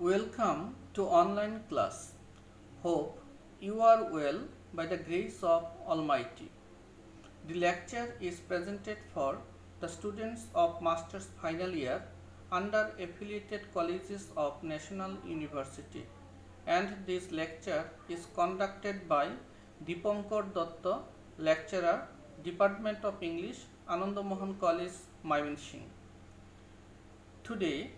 Welcome to online class. Hope you are well by the grace of Almighty. The lecture is presented for the students of Master's Final Year under affiliated colleges of National University, and this lecture is conducted by Dipankar Datta, lecturer, Department of English, Ananda Mohan College, Mymensingh. Today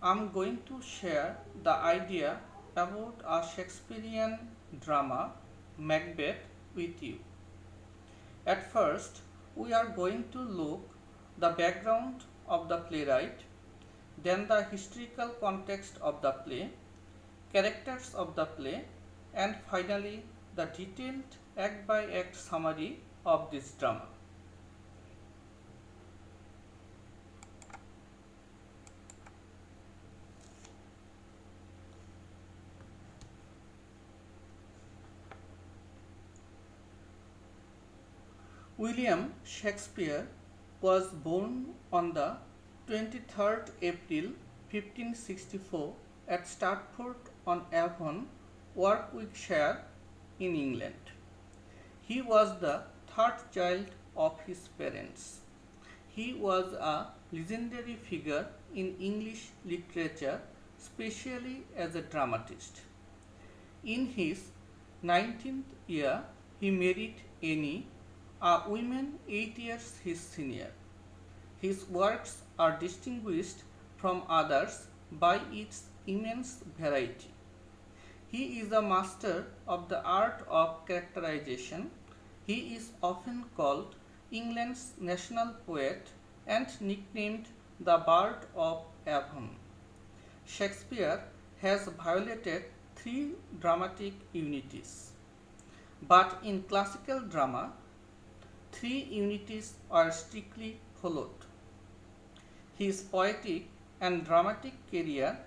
I am going to share the idea about a Shakespearean drama, Macbeth, with you. At first, we are going to look the background of the playwright, then the historical context of the play, characters of the play, and finally the detailed act by act summary of this drama. William Shakespeare was born on the 23rd April 1564 at Stratford-on-Avon, Warwickshire, in England. He was the third child of his parents. He was a legendary figure in English literature, especially as a dramatist. In his 19th year, he married Anne, a woman 8 years his senior. His works are distinguished from others by its immense variety. He is a master of the art of characterization. He is often called England's national poet and nicknamed the Bard of Avon. Shakespeare has violated three dramatic unities, but in classical drama, three unities are strictly followed. His poetic and dramatic career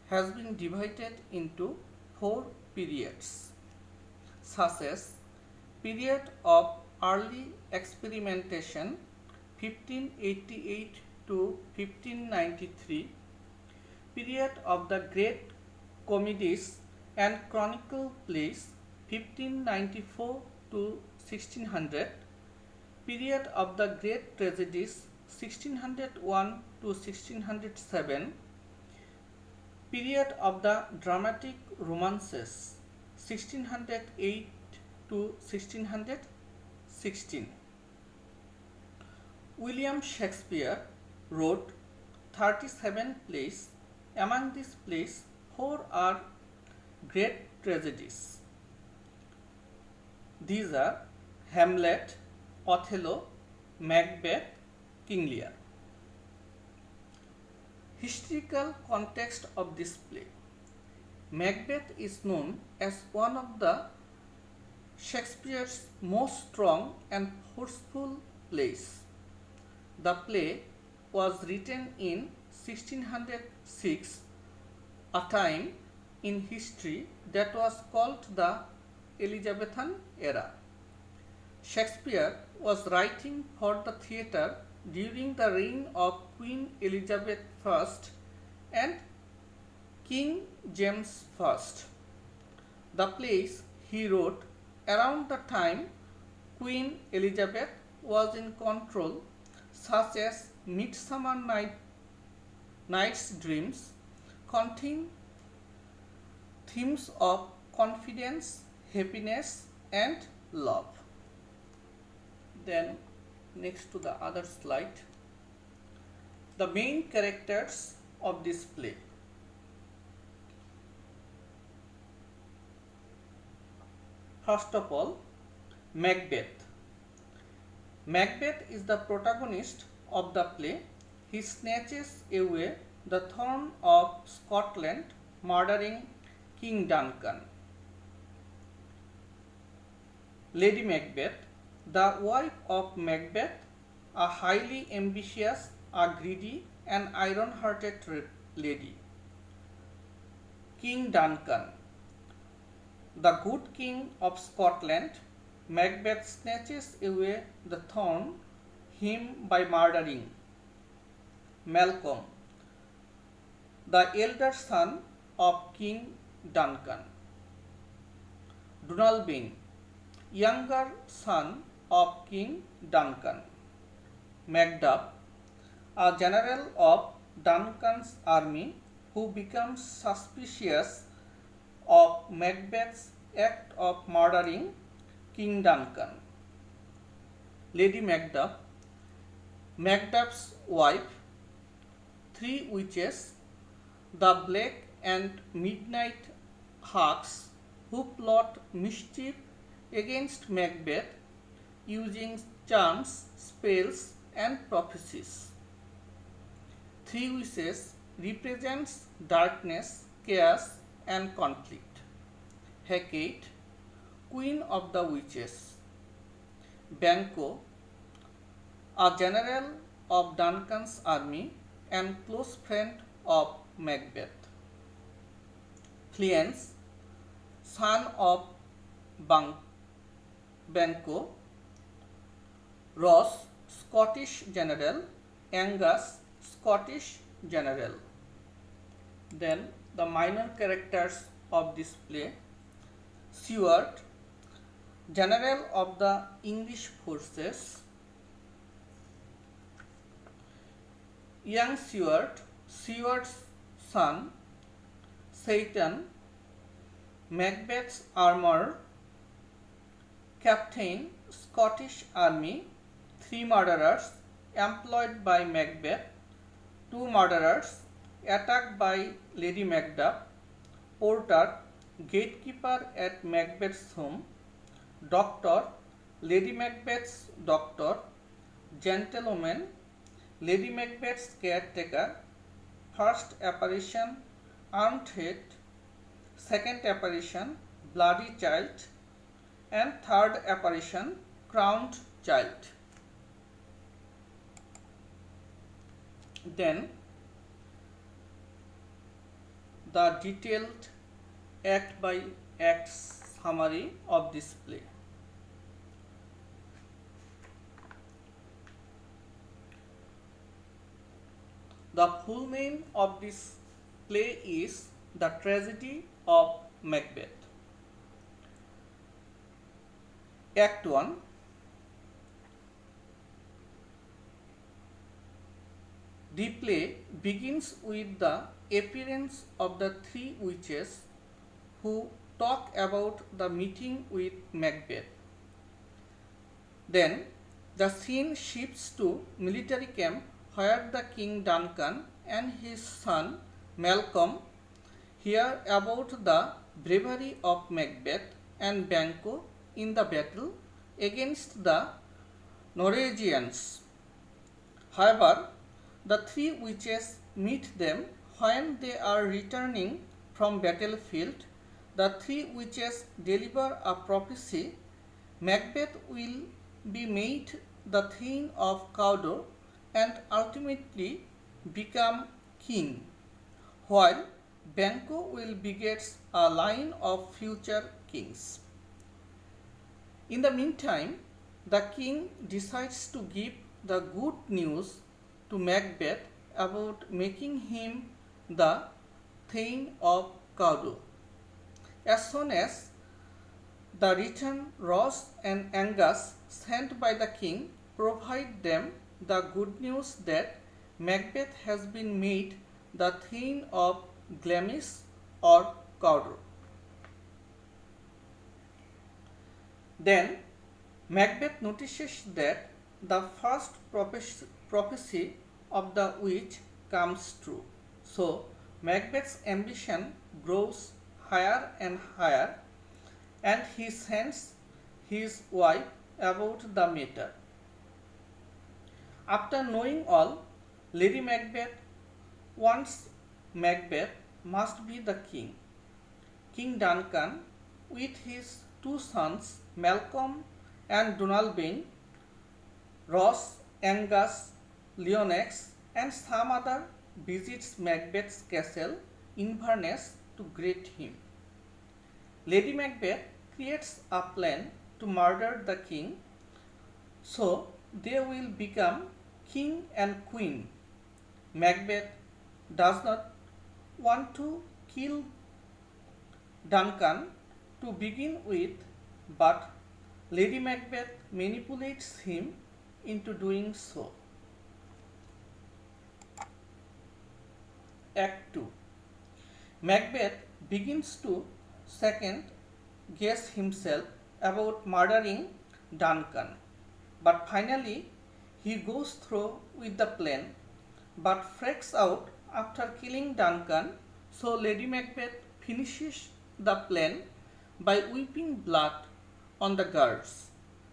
has been divided into four periods, such as period of early experimentation 1588 to 1593, period of the great comedies and chronicle plays 1594 to 1600, period of the great tragedies 1601 to 1607, period of the dramatic romances 1608 to 1616. William Shakespeare wrote 37 plays. Among these plays, 4 are great tragedies. These are Hamlet, Othello, Macbeth, King Lear. Historical context of this play. Macbeth is known as one of the Shakespeare's most strong and forceful plays. The play was written in 1606, a time in history that was called the Elizabethan era. Shakespeare was writing for the theatre during the reign of Queen Elizabeth I and King James I. The plays he wrote around the time Queen Elizabeth was in control, such as Midsummer Night's Dreams, contain themes of confidence, happiness, and love. Then next to the other slide, the main characters of this play. First of all, Macbeth. Macbeth is the protagonist of the play. He snatches away the throne of Scotland, murdering King Duncan. Lady Macbeth, the wife of Macbeth, a highly ambitious, a greedy, and iron-hearted lady. King Duncan, the good king of Scotland. Macbeth snatches away the throne him by murdering Malcolm, the elder son of King Duncan. Dunalbain, younger son of King Duncan. Macduff, a general of Duncan's army who becomes suspicious of Macbeth's act of murdering King Duncan. Lady Macduff, Macduff's wife, three witches, the Black and Midnight Hawks, who plot mischief against Macbeth using charms, spells, and prophecies. Three wishes represents darkness, chaos, and conflict. Hecate, queen of the witches. Banquo, a general of Duncan's army and close friend of Macbeth. Fleance, son of Banquo. Ross, Scottish general. Angus, Scottish general. Then the minor characters of this play. Seward, general of the English forces. Young Seward, Seward's son. Satan, Macbeth's armor. Captain, Scottish army. Three murderers employed by Macbeth. Two murderers attacked by Lady Macduff. Porter, gatekeeper at Macbeth's home. Doctor, Lady Macbeth's doctor. Gentlewoman, Lady Macbeth's caretaker. First apparition, armed head. Second apparition, bloody child. And third apparition, crowned child. Then the detailed act by act summary of this play. The full name of this play is The Tragedy of Macbeth. Act 1. The play begins with the appearance of the three witches who talk about the meeting with Macbeth. Then the scene shifts to military camp where the King Duncan and his son Malcolm hear about the bravery of Macbeth and Banquo in the battle against the Norwegians. However, the three witches meet them when they are returning from battlefield. The three witches deliver a prophecy. Macbeth will be made the Thane of Cawdor and ultimately become king, while Banquo will beget a line of future kings. In the meantime, the king decides to give the good news to Macbeth about making him the Thane of Cawdor. As soon as the return, Ross and Angus, sent by the king, provide them the good news that Macbeth has been made the Thane of Glamis or Cawdor. Then Macbeth notices that the first prophecy of the witch comes true. So Macbeth's ambition grows higher and higher, and he sends his wife about the matter. After knowing all, Lady Macbeth wants Macbeth must be the king. King Duncan, with his two sons Malcolm and Dunalbain, Ross, Angus, Leonax, and some other visits Macbeth's castle Inverness to greet him. Lady Macbeth creates a plan to murder the king, so they will become king and queen. Macbeth does not want to kill Duncan to begin with, but Lady Macbeth manipulates him into doing so. Act 2. Macbeth begins to second guess himself about murdering Duncan, but finally he goes through with the plan but freaks out after killing Duncan, so Lady Macbeth finishes the plan by weeping blood on the guards.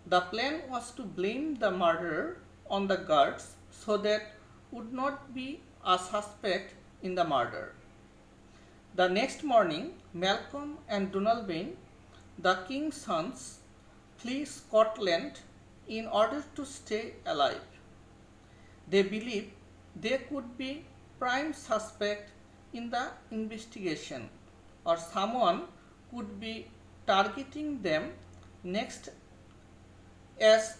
The plan was to blame the murderer on the guards so that would not be a suspect in the murder. The next morning, Malcolm and Donalbain, the king's sons, flee Scotland in order to stay alive. They believe they could be prime suspect in the investigation, or someone could be targeting them next, as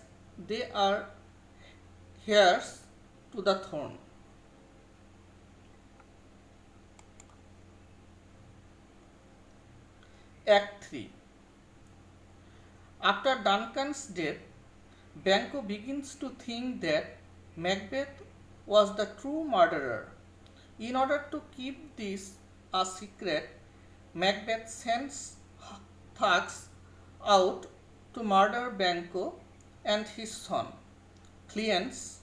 they are heirs to the throne. Act 3. After Duncan's death, Banquo begins to think that Macbeth was the true murderer. In order to keep this a secret, Macbeth sends thugs out to murder Banquo and his son, Cleance.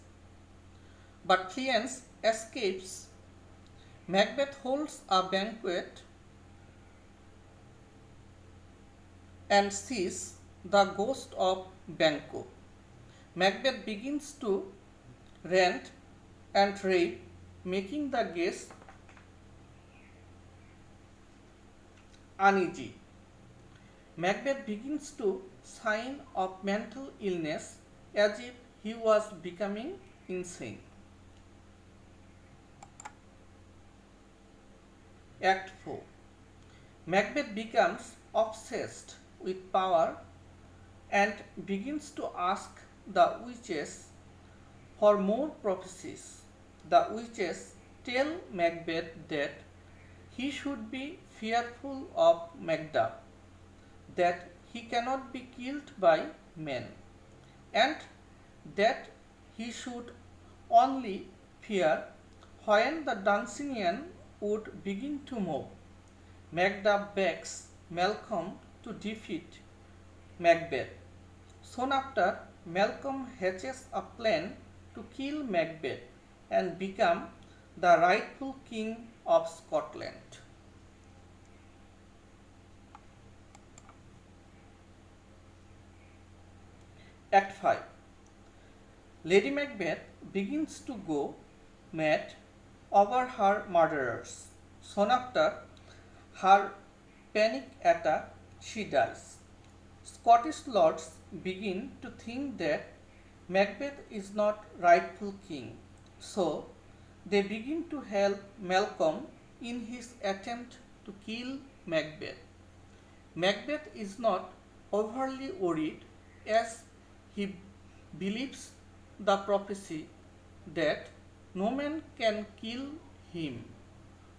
But Cleance escapes. Macbeth holds a banquet and sees the ghost of Banquo. Macbeth begins to rant and rave, making the guests uneasy. Macbeth begins to sign of mental illness as if he was becoming insane. Act 4. Macbeth becomes obsessed with power and begins to ask the witches for more prophecies. The witches tell Macbeth that he should be fearful of Macduff, that he cannot be killed by men, and that he should only fear when the Dunsanian would begin to move. Macduff begs Malcolm to defeat Macbeth. Soon after, Malcolm hatches a plan to kill Macbeth and become the rightful king of Scotland. Act 5. Lady Macbeth begins to go mad over her murderers. Soon after her panic attack, she dies. Scottish lords begin to think that Macbeth is not rightful king, so they begin to help Malcolm in his attempt to kill Macbeth. Macbeth is not overly worried as he believes the prophecy that no man can kill him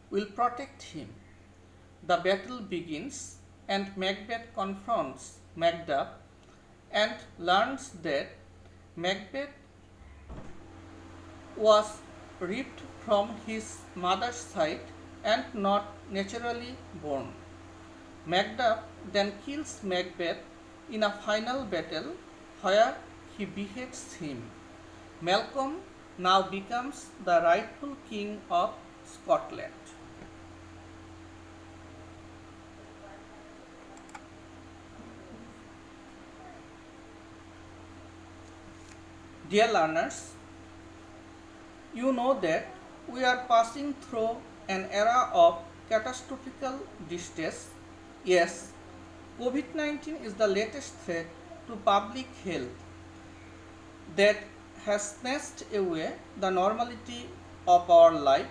will protect him. The battle begins and Macbeth confronts Macduff and learns that Macbeth was ripped from his mother's side and not naturally born. Macduff then kills Macbeth in a final battle where he beheads him. Malcolm now becomes the rightful king of Scotland. Dear learners, you know that we are passing through an era of catastrophic distress. Yes, COVID-19 is the latest threat to public health that has snatched away the normality of our life.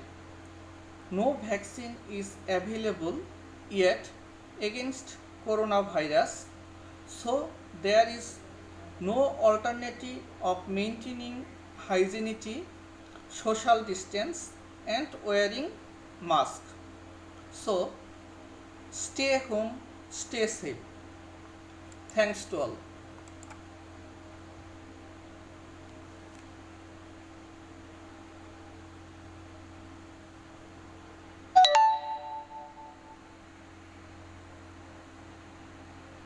No vaccine is available yet against coronavirus, so there is no alternative of maintaining hygiene, social distance and wearing mask. So stay home, stay safe. Thanks to all.